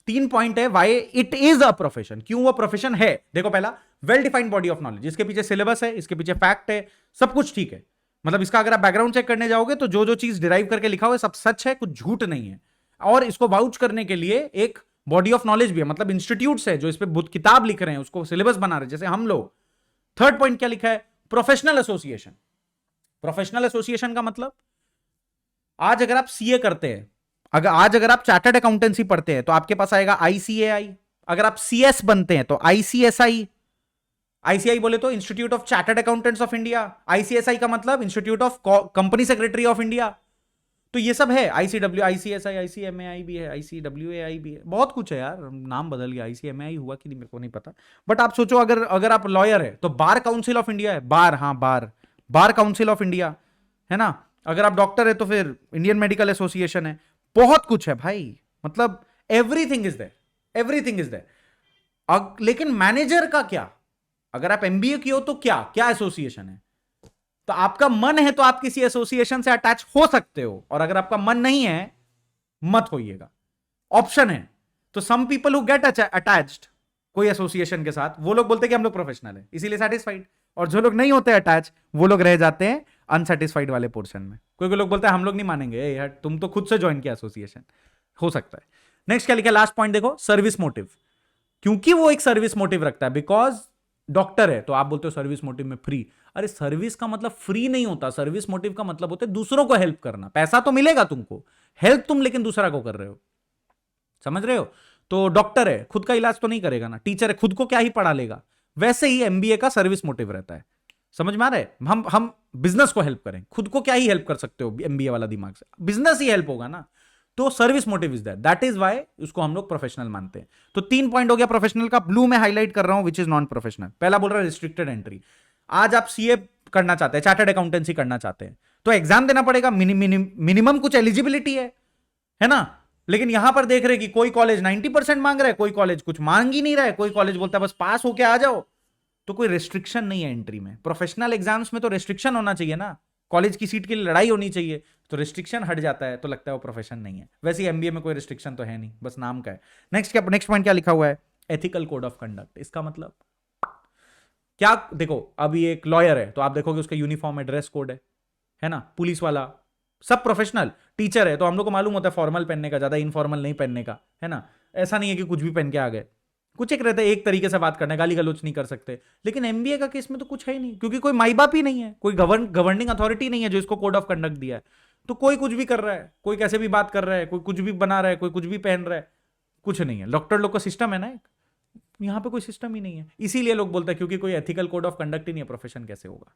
3 पॉइंट है why it is a profession, क्यों वो प्रोफेशन है। देखो पहला, well defined body of knowledge, इसके पीछे सिलेबस है, इसके पीछे फैक्ट है, सब कुछ ठीक है। मतलब इसका अगर आप बैकग्राउंड चेक करने जाओगे तो जो जो चीज डिराइव करके लिखा हुआ है सब सच है, कुछ झूठ नहीं है। और इसको वाउच करने के लिए एक बॉडी ऑफ नॉलेज भी है, मतलब इंस्टीट्यूट्स है जो इस पे किताब लिख रहे हैं, उसको सिलेबस बना रहे हैं, जैसे हम लोग। थर्ड पॉइंट क्या लिखा है, प्रोफेशनल एसोसिएशन। प्रोफेशनल एसोसिएशन का मतलब, आज अगर आप सीए करते हैं, अगर आप चार्टर्ड अकाउंटेंसी पढ़ते हैं तो आपके पास आएगा आईसीएआई। अगर आप सीएस बनते हैं तो आईसीएसआई। आईसीआई बोले तो institute of chartered accountants of India, ICSI का मतलब institute of company secretary of India. तो ये सब है, आईसीडब्ल्यू, आईसीएसआई, आईसीएमएआई भी है, आईसीडब्ल्यूएआई भी है, बहुत कुछ है यार, नाम बदल गया, आईसीएमएआई हुआ कि नहीं मेरे को नहीं पता। बट आप सोचो अगर आप लॉयर है तो बार काउंसिल ऑफ इंडिया है, बार, हाँ बार काउंसिल ऑफ इंडिया है ना। अगर आप डॉक्टर है तो फिर इंडियन मेडिकल एसोसिएशन है, बहुत कुछ है भाई, मतलब everything is there, everything is there. लेकिन मैनेजर का क्या, अगर आप एमबीए की हो तो क्या क्या एसोसिएशन है। तो आपका मन है तो आप किसी एसोसिएशन से अटैच हो सकते हो, और अगर आपका मन नहीं है मत होइएगा, ऑप्शन है। तो some people who get attached कोई एसोसिएशन के साथ, वो लोग बोलते हैं कि हम लोग प्रोफेशनल है, इसीलिए सेटिस्फाइड। और जो लोग नहीं होते अटैच, वो लोग रह जाते हैं अनसेटिस्फाइड वाले पोर्शन में। कोई कोई लोग बोलते हैं हम लोग नहीं मानेंगे, यार तुम तो खुद से ज्वाइन किया एसोसिएशन, हो सकता है। नेक्स्ट क्या लिखा, लास्ट पॉइंट देखो, सर्विस मोटिव। क्योंकि वो एक सर्विस मोटिव रखता है, बिकॉज डॉक्टर है तो आप बोलते हो सर्विस मोटिव में फ्री। अरे सर्विस का मतलब फ्री नहीं होता, सर्विस मोटिव का मतलब होता है दूसरों को हेल्प करना। पैसा तो मिलेगा तुमको, हेल्प तुम लेकिन दूसरा को कर रहे हो, समझ रहे हो। तो डॉक्टर है खुद का इलाज तो नहीं करेगा ना, टीचर है खुद को क्या ही पढ़ा लेगा। वैसे ही एमबीए का सर्विस मोटिव रहता है, समझ में आ रहा है। हम बिजनेस को हेल्प करें, खुद को क्या ही हेल्प कर सकते हो एमबीए वाला दिमाग से, बिजनेस ही हेल्प होगा ना। तो service motive is that is why उसको हम लोग प्रोफेशनल मानते हैं। तो 3 पॉइंट हो गया प्रोफेशनल का, ब्लू में हाईलाइट कर रहा हूं विच इज नॉन प्रोफेशनल। पहला बोल रहा है रिस्ट्रिक्टेड एंट्री, आज आप सीए करना चाहते हैं, चार्टर्ड अकाउंटेंसी करना चाहते हैं, तो एग्जाम देना पड़ेगा, मिनिमम कुछ एलिजिबिलिटी है ना। लेकिन यहां पर देख रहे कि कोई कॉलेज 90% मांग रहा है, कोई कॉलेज कुछ मांग ही नहीं रहा है, कोई कॉलेज बोलता है बस पास होके आ जाओ। तो कोई रेस्ट्रिक्शन नहीं है एंट्री में। प्रोफेशनल एग्जाम्स में तो रेस्ट्रिक्शन होना चाहिए ना, कॉलेज की सीट के लिए लड़ाई होनी चाहिए, तो रेस्ट्रिक्शन हट जाता है तो लगता है वो प्रोफेशन नहीं है। वैसे एमबीए में कोई रेस्ट्रिक्शन तो है नहीं, बस नाम का है। नेक्स्ट पॉइंट क्या लिखा हुआ है, एथिकल कोड ऑफ कंडक्ट। इसका मतलब क्या, देखो अभी एक लॉयर है तो आप देखोगे उसका यूनिफॉर्म है, ड्रेस कोड है ना, पुलिस वाला सब प्रोफेशनल। टीचर है तो हम लोग को मालूम होता है फॉर्मल पहनने का, ज्यादा इनफॉर्मल नहीं पहनने का, है ना। ऐसा नहीं है कि कुछ भी पहन के आ गए, कुछ एक रहता है, एक तरीके से बात करना है, गाली गलौच नहीं कर सकते। लेकिन एमबीए का केस में तो कुछ है ही नहीं, क्योंकि कोई माई बाप ही नहीं है, कोई गवर्निंग अथॉरिटी नहीं है जो इसको कोड ऑफ कंडक्ट दिया है। तो कोई कुछ भी कर रहा है, कोई कैसे भी बात कर रहा है, कोई कुछ भी बना रहा है, कोई कुछ भी पहन रहा है, कुछ नहीं है। डॉक्टर लोग का सिस्टम है ना एक, यहां पे कोई सिस्टम ही नहीं है, इसीलिए लोग बोलते हैं क्योंकि कोई एथिकल कोड ऑफ कंडक्ट ही नहीं है, प्रोफेशन कैसे होगा।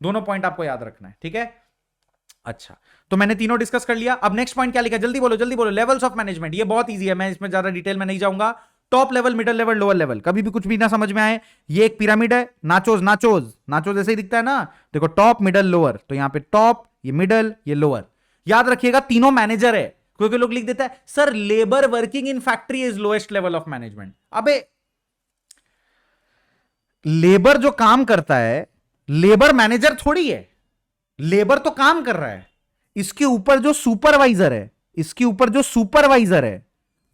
दोनों पॉइंट आपको याद रखना है, ठीक है। अच्छा, तो मैंने तीनों डिस्कस कर लिया। अब नेक्स्ट पॉइंट क्या लिखा, जल्दी बोलो जल्दी बोलो। लेवल्स ऑफ मैनेजमेंट, ये बहुत इजी है, मैं इसमें ज्यादा डिटेल में नहीं जाऊंगा। Top level, middle level, lower level, कभी भी कुछ भी ना समझ में आए, ये एक पिरामिड है, नाचोज ऐसे ही दिखता है ना। देखो टॉप मिडल लोअर, तो यहां पे टॉप, ये मिडल, ये लोअर। याद रखिएगा तीनों मैनेजर है। कोई लोग लिख देता है sir labour working in factory is lowest level of management. अबे लेबर जो काम करता है, लेबर मैनेजर थोड़ी है, लेबर तो काम कर रहा है, इसके ऊपर जो सुपरवाइजर है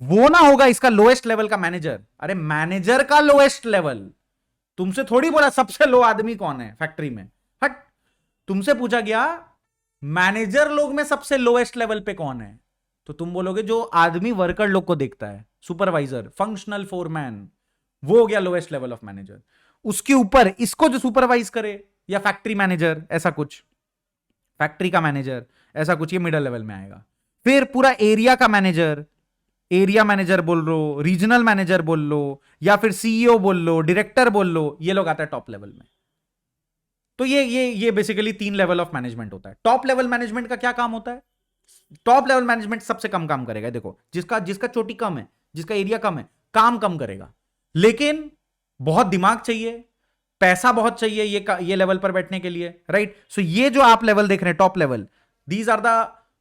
वो ना होगा इसका लोएस्ट लेवल का मैनेजर। अरे मैनेजर का लोएस्ट लेवल, तुमसे थोड़ी बोला सबसे लो आदमी कौन है फैक्ट्री में, हट। तुमसे पूछा गया मैनेजर लोग में सबसे लोएस्ट लेवल पे कौन है, तो तुम बोलोगे जो आदमी वर्कर लोग को देखता है, सुपरवाइजर, फंक्शनल फोरमैन, वो हो गया लोएस्ट लेवल ऑफ मैनेजर। उसके ऊपर इसको जो सुपरवाइज करे, या फैक्ट्री मैनेजर ऐसा कुछ, फैक्ट्री का मैनेजर ऐसा कुछ, ये मिडिल लेवल में आएगा। फिर पूरा एरिया का मैनेजर, एरिया मैनेजर बोल लो, रीजनल मैनेजर बोल लो, या फिर सीईओ बोल लो, डायरेक्टर बोल लो, ये लोग आता है टॉप लेवल में। तो ये बेसिकली 3 लेवल ऑफ मैनेजमेंट होता है। टॉप लेवल मैनेजमेंट का क्या काम होता है? टॉप लेवल मैनेजमेंट सबसे कम काम करेगा। देखो, जिसका चोटी कम है, जिसका एरिया कम है, काम कम करेगा, लेकिन बहुत दिमाग चाहिए, पैसा बहुत चाहिए ये लेवल पर बैठने के लिए, राइट? सो ये जो आप लेवल देख रहे हैं, top level, these are the,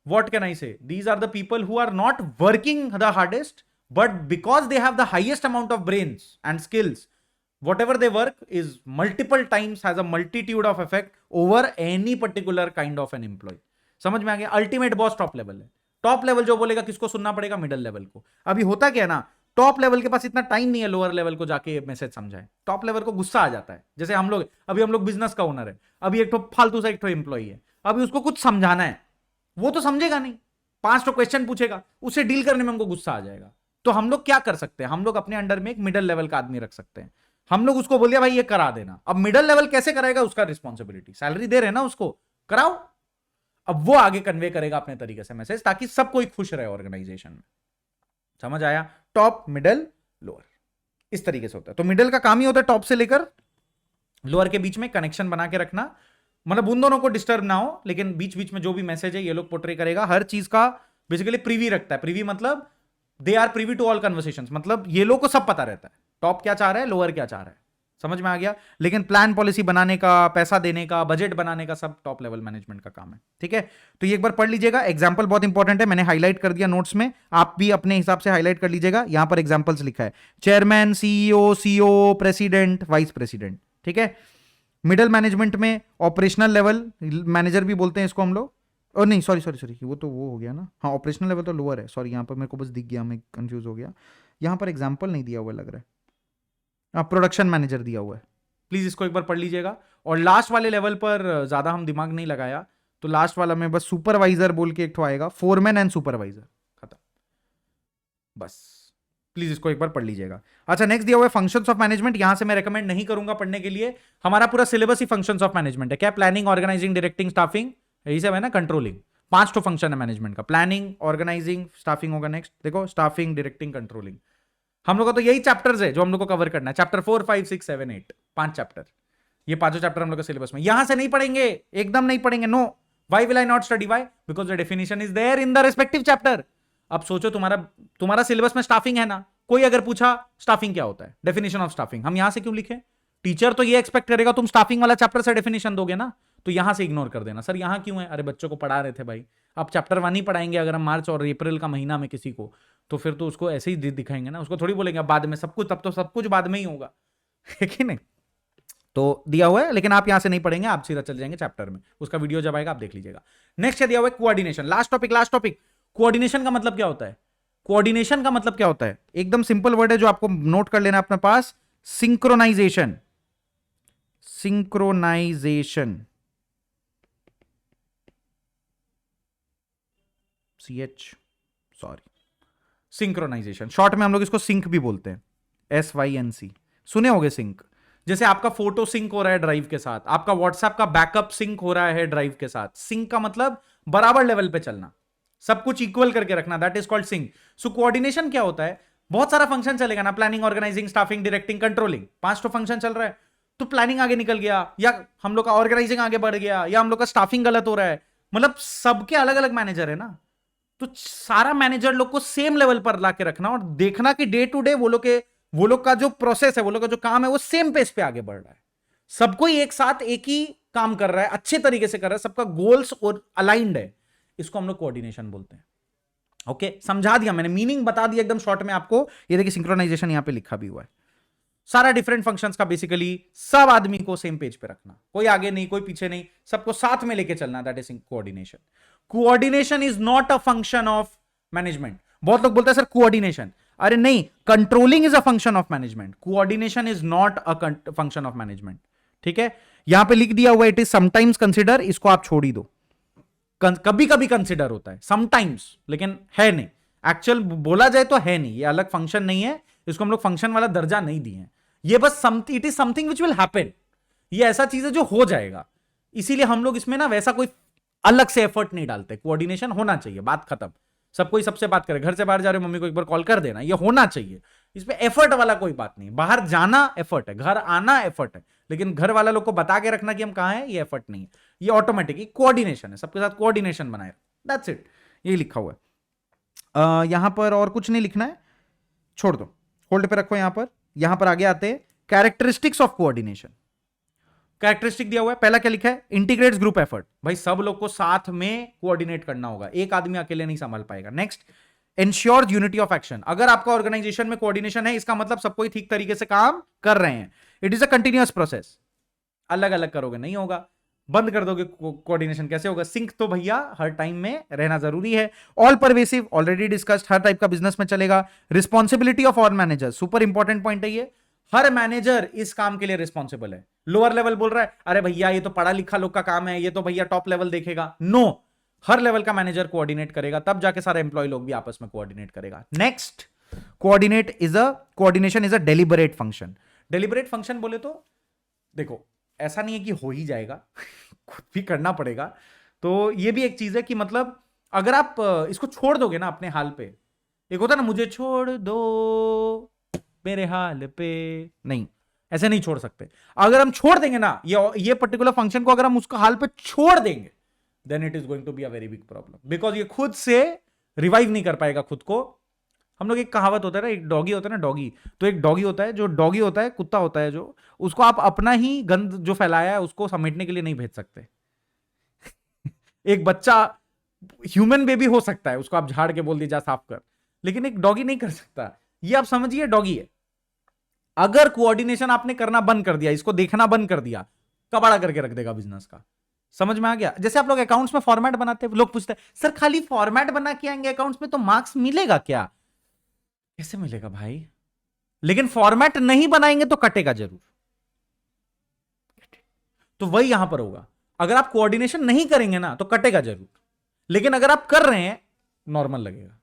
what can I say, these are the people who are not working the hardest, but because they have the highest amount of brains and skills, whatever they work is multiple times, has a multitude of effect over any particular kind of an employee. समझ में आ गया? Ultimate boss top level है। Top level जो बोलेगा किसको सुनना पड़ेगा? मिडिल लेवल को। अभी होता क्या है ना, टॉप लेवल के पास इतना टाइम नहीं है लोअर लेवल को जाके मैसेज समझाए। टॉप लेवल को गुस्सा आ जाता है। जैसे हम लोग बिजनेस का ओनर है, अभी एक तो फालतू सा एक तो एम्प्लॉई है, अभी उसको कुछ समझाना है, वो तो समझेगा नहीं, 5 तो क्वेश्चन पूछेगा, उससे डील करने में हमको गुस्सा आ जाएगा। तो हम लोग क्या कर सकते हैं? हम लोग अपने अंडर में एक मिडिल लेवल का आदमी रख सकते हैं। हम लोग उसको बोल दिया भाई ये करा देना। अब मिडिल लेवल कैसे कराएगा? उसका रिस्पॉन्सिबिलिटी, सैलरी दे रहे हैं ना उसको, कराओ। अब वो आगे कन्वे करेगा अपने तरीके से मैसेज, ताकि सब कोई खुश रहे ऑर्गेनाइजेशन में। समझ आया? टॉप, मिडिल, लोअर, इस तरीके से होता है। तो मिडिल का काम ही होता है टॉप से लेकर लोअर के बीच में कनेक्शन बना के रखना, मतलब उन दोनों को डिस्टर्ब ना हो, लेकिन बीच बीच में जो भी मैसेज है ये लोग पोर्ट्रे करेगा। हर चीज का बेसिकली प्रीवी रखता है। प्रीवी मतलब they are privy to all conversations, मतलब ये लोग को सब पता रहता है टॉप क्या चाह रहा है, लोअर क्या चाह रहा है। समझ में आ गया? लेकिन प्लान पॉलिसी बनाने का, पैसा देने का, बजट बनाने का सब टॉप लेवल मैनेजमेंट का काम है। ठीक है, तो ये एक बार पढ़ लीजिएगा। एग्जांपल बहुत इंपॉर्टेंट है, मैंने हाईलाइट कर दिया नोट्स में, आप भी अपने हिसाब से हाईलाइट कर लीजिएगा। यहां पर एग्जांपल्स लिखा है, chairman, CEO, CO, president, vice president. ठीक है, मिडिल मैनेजमेंट में ऑपरेशनल लेवल मैनेजर भी बोलते हैं इसको हम लोग, और नहीं सॉरी वो हो गया ना, हाँ ऑपरेशनल लेवल तो लोअर है, सॉरी यहाँ पर मेरे को बस दिख गया, मैं कंफ्यूज हो गया, यहाँ पर एग्जांपल नहीं दिया हुआ लग रहा है, प्रोडक्शन मैनेजर दिया हुआ है। प्लीज इसको एक बार पढ़ लीजिएगा। और लास्ट वाले लेवल पर ज्यादा हम दिमाग नहीं लगाया, तो लास्ट वाला में बस सुपरवाइजर बोल के एक ठो आएगा, फोरमैन एंड सुपरवाइजर, खत्म बस। प्लीज इसको एक बार पढ़ लीजिएगा। अच्छा, नेक्स्ट दिया हुआ है फंक्शंस ऑफ मैनेजमेंट। यहां से मैं रेकमेंड नहीं करूंगा पढ़ने के लिए, हमारा पूरा syllabus he functions of management है। क्या? प्लानिंग, ऑर्गेनाइजिंग, डायरेक्टिंग, स्टाफिंग, यही सब है ना, कंट्रोलिंग। 5 तो फंक्शन है मैनेजमेंट का, प्लानिंग, ऑर्गेनाइजिंग, स्टाफिंग होगा नेक्स्ट। देखो, स्टाफिंग, डायरेक्टिंग, कंट्रोलिंग, हम लोग का तो यही चैप्टर्स है जो हम लोग को कवर करना है। चैप्टर 4, 5, 6, 7, 8, 5 चैप्टर, ये 5 चैप्टर हम लोग का सिलेबस में। यहां से नहीं पढ़ेंगे, एकदम नहीं पढ़ेंगे, no. Why will I not study? Why? Because the definition is there in the respective chapter. अब सोचो, तुम्हारा सिलेबस में स्टाफिंग है ना, कोई अगर पूछा स्टाफिंग क्या होता है, डेफिनेशन ऑफ स्टाफिंग, हम यहां से क्यों लिखे? टीचर तो ये एक्सपेक्ट करेगा तुम स्टाफिंग वाला चैप्टर से डेफिनेशन दोगे ना, तो यहां से इग्नोर कर देना। सर यहां क्यों है? अरे बच्चों को पढ़ा रहे थे भाई, अब चैप्टर 1 ही पढ़ाएंगे अगर हम मार्च और अप्रैल का महीना में किसी को, तो फिर तो उसको ऐसे ही दिखाएंगे ना, उसको थोड़ी बोलेंगे बाद में सब कुछ, तब तो सब कुछ बाद में ही होगा, है कि नहीं? तो दिया हुआ है, लेकिन आप यहां से नहीं पढ़ेंगे, आप सीधा चल जाएंगे चैप्टर में, उसका वीडियो जब आएगा आप देख लीजिएगा। नेक्स्ट दिया हुआ है कोऑर्डिनेशन। Last topic. कोऑर्डिनेशन का मतलब क्या होता है? कोऑर्डिनेशन का मतलब क्या होता है? एकदम सिंपल वर्ड है जो आपको नोट कर लेना अपने पास, सिंक्रोनाइजेशन। सिंक्रोनाइजेशन, शॉर्ट में हम लोग इसको सिंक भी बोलते हैं, SYNC, सुने होंगे सिंक। जैसे आपका फोटो सिंक हो रहा है ड्राइव के साथ, आपका व्हाट्सएप का बैकअप सिंक हो रहा है ड्राइव के साथ। सिंक का मतलब बराबर लेवल पे चलना, सब कुछ इक्वल करके रखना, that is called sync. So coordination क्या होता है? बहुत सारा फंक्शन चलेगा ना, planning, organizing, staffing, directing, controlling, 5 तो फंक्शन चल रहा है, तो प्लानिंग आगे निकल गया, या हम लोग का ऑर्गेनाइजिंग आगे बढ़ गया, या हम लोग का स्टाफिंग गलत हो रहा है, मतलब सबके अलग अलग मैनेजर है ना, तो सारा मैनेजर लोग को सेम लेवल पर लाके रखना और देखना कि डे टू डे वो लोग का जो प्रोसेस है, वो लोग का जो काम है, वो सेम पेस पे आगे बढ़ रहा है, सबको एक साथ एक ही काम कर रहा है, अच्छे तरीके से कर रहा है, सबका गोल्स और अलाइंड है, इसको हम लोग कोऑर्डिनेशन बोलते हैं। ओके, समझा दिया मैंने, मीनिंग बता दिया एकदम शॉर्ट में आपको। ये देखिए सिंक्रोनाइजेशन यहां पे लिखा भी हुआ है, सारा डिफरेंट फंक्शंस का बेसिकली सब आदमी को सेम पेज पे रखना, कोई आगे नहीं कोई पीछे नहीं, सबको साथ में लेके चलना, that is coordination. Coordination is not a function of management. बहुत लोग बोलते हैं सर कोऑर्डिनेशन, अरे नहीं, controlling is a function of management, coordination is not a function of management. ठीक है, यहां पे लिख दिया हुआ इट इज समटाइम्स कंसिडर, इसको आप छोड़ ही दो, कभी कभी कंसिडर होता है समटाइम्स, लेकिन है नहीं, एक्चुअल बोला जाए तो है नहीं, ये अलग फंक्शन नहीं है, इसको हम लोग फंक्शन वाला दर्जा नहीं दिए हैं, ये बस it is something which will happen, ये ऐसा चीज है जो हो जाएगा, इसीलिए हम लोग इसमें ना वैसा कोई अलग से एफर्ट नहीं डालते। कोऑर्डिनेशन होना चाहिए, बात खत्म, सब कोई सबसे बात करे, घर से बाहर जा रहे हो मम्मी को एक बार कॉल कर देना, ये होना चाहिए, इसमें एफर्ट वाला कोई बात नहीं, बाहर जाना एफर्ट है, घर आना एफर्ट है, लेकिन घर वाला लोग को बता के रखना कि हम कहां हैं, ये एफर्ट नहीं है, ये ऑटोमेटिक कोऑर्डिनेशन है, सबके साथ कोऑर्डिनेशन बनाए, दैट्स इट, ये लिखा हुआ है। यहां पर और कुछ नहीं लिखना है, छोड़ दो, होल्ड पे रखो। यहां पर आगे आते हैं कैरेक्टरिस्टिक्स ऑफ कोऑर्डिनेशन। कैरेक्टरिस्टिक दिया हुआ है, पहला क्या लिखा है, इंटीग्रेट्स ग्रुप एफर्ट, भाई सब लोग को साथ में कोऑर्डिनेट करना होगा, एक आदमी अकेले नहीं संभाल पाएगा। Next, ensures unity of action, अगर आपका ऑर्गेनाइजेशन में कोऑर्डिनेशन है, इसका मतलब सबको ठीक तरीके से काम कर रहे हैं। It is a continuous process, अलग अलग करोगे नहीं होगा, बंद कर दोगे कोऑर्डिनेशन कैसे होगा। सिंक तो भैया हर टाइम में रहना जरूरी है। ऑल परवेसिव, ऑलरेडी डिस्कस्ड, हर टाइप का बिजनेस में चलेगा। Responsibility of all manager, super important point है ये, हर मैनेजर इस काम के लिए रिस्पॉन्सिबल है। लोअर लेवल बोल रहा है अरे भैया ये तो पढ़ा लिखा लोग का काम है, ये तो भैया टॉप लेवल देखेगा, नो, हर लेवल का मैनेजर कोऑर्डिनेट करेगा, तब जाके सारे एम्प्लॉय लोग भी आपस में कोऑर्डिनेट करेगा। Next, coordination is a deliberate function. Deliberate function बोले तो देखो ऐसा नहीं है कि हो ही जाएगा खुद भी करना पड़ेगा। तो ये भी एक चीज है कि मतलब अगर आप इसको छोड़ दोगे ना अपने हाल पे, एक होता है ना मुझे छोड़ दो मेरे हाल पे, नहीं ऐसे नहीं छोड़ सकते। अगर हम छोड़ देंगे ना ये पर्टिकुलर फंक्शन को, अगर हम उसका हाल पे छोड़ देंगे, then it is going to be a very big problem, because ये खुद से रिवाइव नहीं कर पाएगा खुद को। हम लोग एक कहावत होता है ना, एक डॉगी होता है ना, डॉगी, तो एक डॉगी होता है, जो डॉगी होता है, कुत्ता होता है, जो उसको आप अपना ही गंद जो फैलाया है उसको समेटने के लिए नहीं भेज सकते एक बच्चा ह्यूमन बेबी हो सकता है, उसको आप झाड़ के बोल दिए जा साफ कर, लेकिन एक डॉगी नहीं कर सकता। ये आप समझिए डॉगी है। अगर कोऑर्डिनेशन आपने करना बंद कर दिया, इसको देखना बंद कर दिया, कबाड़ा करके रख देगा बिजनेस का। समझ में आ गया? जैसे आप लोग अकाउंट्स में फॉर्मेट बनाते हैं, लोग पूछते हैं सर खाली फॉर्मेट बना के आएंगे अकाउंट्स में तो मार्क्स मिलेगा क्या? कैसे मिलेगा भाई? लेकिन फॉर्मेट नहीं बनाएंगे तो कटेगा जरूर। तो वही यहां पर होगा, अगर आप कोऑर्डिनेशन नहीं करेंगे ना तो कटेगा जरूर, लेकिन अगर आप कर रहे हैं नॉर्मल लगेगा।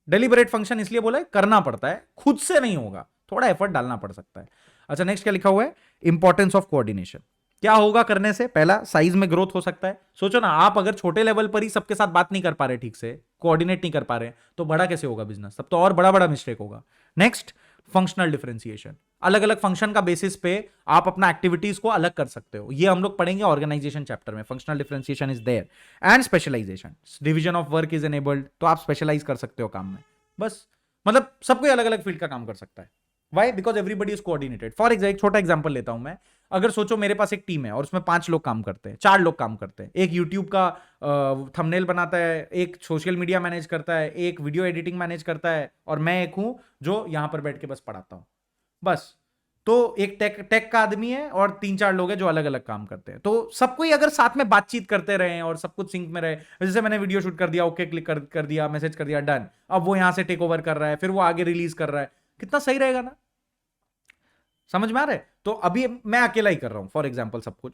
डेलिबरेट फंक्शन इसलिए बोला है करना पड़ता है, खुद से नहीं होगा, थोड़ा एफर्ट डालना पड़ सकता है। अच्छा नेक्स्ट क्या लिखा हुआ है, इंपॉर्टेंस ऑफ कोऑर्डिनेशन। क्या होगा करने से? पहला, साइज में ग्रोथ हो सकता है। सोचो ना, आप अगर छोटे लेवल पर ही सबके साथ बात नहीं कर पा रहे, ठीक से कोऑर्डिनेट नहीं कर पा रहे, तो बड़ा कैसे होगा बिजनेस? तब तो और बड़ा बड़ा मिस्टेक होगा। नेक्स्ट, फंक्शनल डिफरेंशिएशन, अलग अलग फंक्शन का बेसिस पे आप अपना एक्टिविटीज को अलग कर सकते हो, ये हम लोग पढ़ेंगे ऑर्गेनाइजेशन चैप्टर में। Functional differentiation is there. And specialization, division of work is enabled, तो आप स्पेशलाइज कर सकते हो काम में। बस मतलब सब कोई अलग अलग फील्ड का काम कर सकता है। Why? Because everybody is coordinated. For example, एक छोटा एग्जांपल लेता हूं मैं। अगर सोचो मेरे पास एक टीम है और उसमें 5 लोग काम करते हैं, 4 लोग काम करते हैं, एक यूट्यूब का थंबनेल बनाता है, एक सोशल मीडिया मैनेज करता है, एक वीडियो एडिटिंग मैनेज करता है, और मैं एक हूं जो यहां पर बैठ के बस पढ़ाता हूं। बस, तो एक टेक का आदमी है और 3-4 लोग हैं जो अलग अलग काम करते हैं। तो सबको ही अगर साथ में बातचीत करते रहे और सब कुछ सिंक में रहे, जैसे मैंने वीडियो शूट कर दिया, ओके क्लिक कर दिया, मैसेज कर दिया, डन, अब वो यहां से टेक ओवर कर रहा है, फिर वो आगे रिलीज कर रहा है, कितना सही रहेगा ना? समझ में आ रहा है? तो अभी मैं अकेला ही कर रहा हूं फॉर एग्जाम्पल, सब कुछ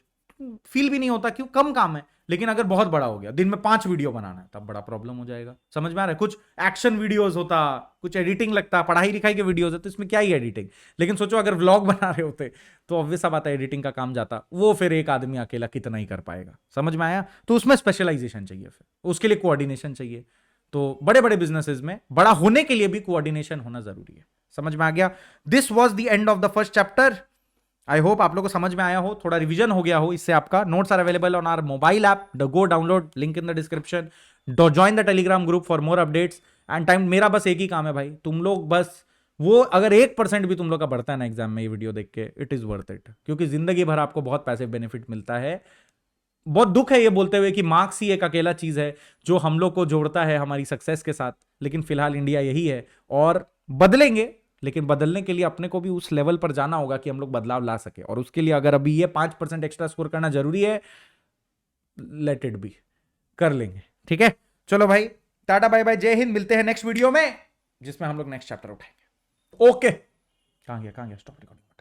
फील भी नहीं होता, क्यों? कम काम है। लेकिन अगर बहुत बड़ा हो गया, दिन में 5 वीडियो बनाना है, तब बड़ा प्रॉब्लम हो जाएगा। समझ में आ रहा है? कुछ एक्शन वीडियोस होता, कुछ एडिटिंग लगता, पढ़ाई लिखाई के वीडियोस होते, इसमें क्या ही एडिटिंग। लेकिन सोचो अगर व्लॉग बना रहे होते तो ऑब्वियस सा बात है एडिटिंग का काम जाता, वो फिर एक आदमी अकेला कितना ही कर पाएगा। समझ में आया? तो उसमें स्पेशलाइजेशन चाहिए, फिर उसके लिए कोऑर्डिनेशन चाहिए। तो बड़े बड़े बिजनेसेस में बड़ा होने के लिए भी कोऑर्डिनेशन होना जरूरी है। समझ में आ गया? This was the end of the first chapter. I hope आप लोगों को समझ में आया हो, थोड़ा रिवीजन हो गया हो इससे आपका। Notes are available on our mobile app, go download, link in the description, join the Telegram group for more updates and time. मेरा बस एक ही काम है भाई, तुम लोग बस वो अगर 1% भी तुम लोग का बढ़ता है ना एग्जाम में ये वीडियो देख के, इट इज वर्थ इट, क्योंकि जिंदगी भर आपको बहुत पैसे बेनिफिट मिलता है। बहुत दुख है ये बोलते हुए कि मार्क्स ही एक अकेला चीज है जो हम लोग को जोड़ता है हमारी सक्सेस के साथ, लेकिन फिलहाल इंडिया यही है और बदलेंगे। लेकिन बदलने के लिए अपने को भी उस लेवल पर जाना होगा कि हम लोग बदलाव ला सके, और उसके लिए अगर अभी ये 5% एक्स्ट्रा स्कोर करना जरूरी है, लेट इट बी, कर लेंगे। ठीक है, चलो भाई, टाटा बाय बाय, जय हिंद। मिलते हैं नेक्स्ट वीडियो में जिसमें हम लोग नेक्स्ट चैप्टर उठाएंगे। ओके, कहां गया स्टॉप रिकॉर्डिंग।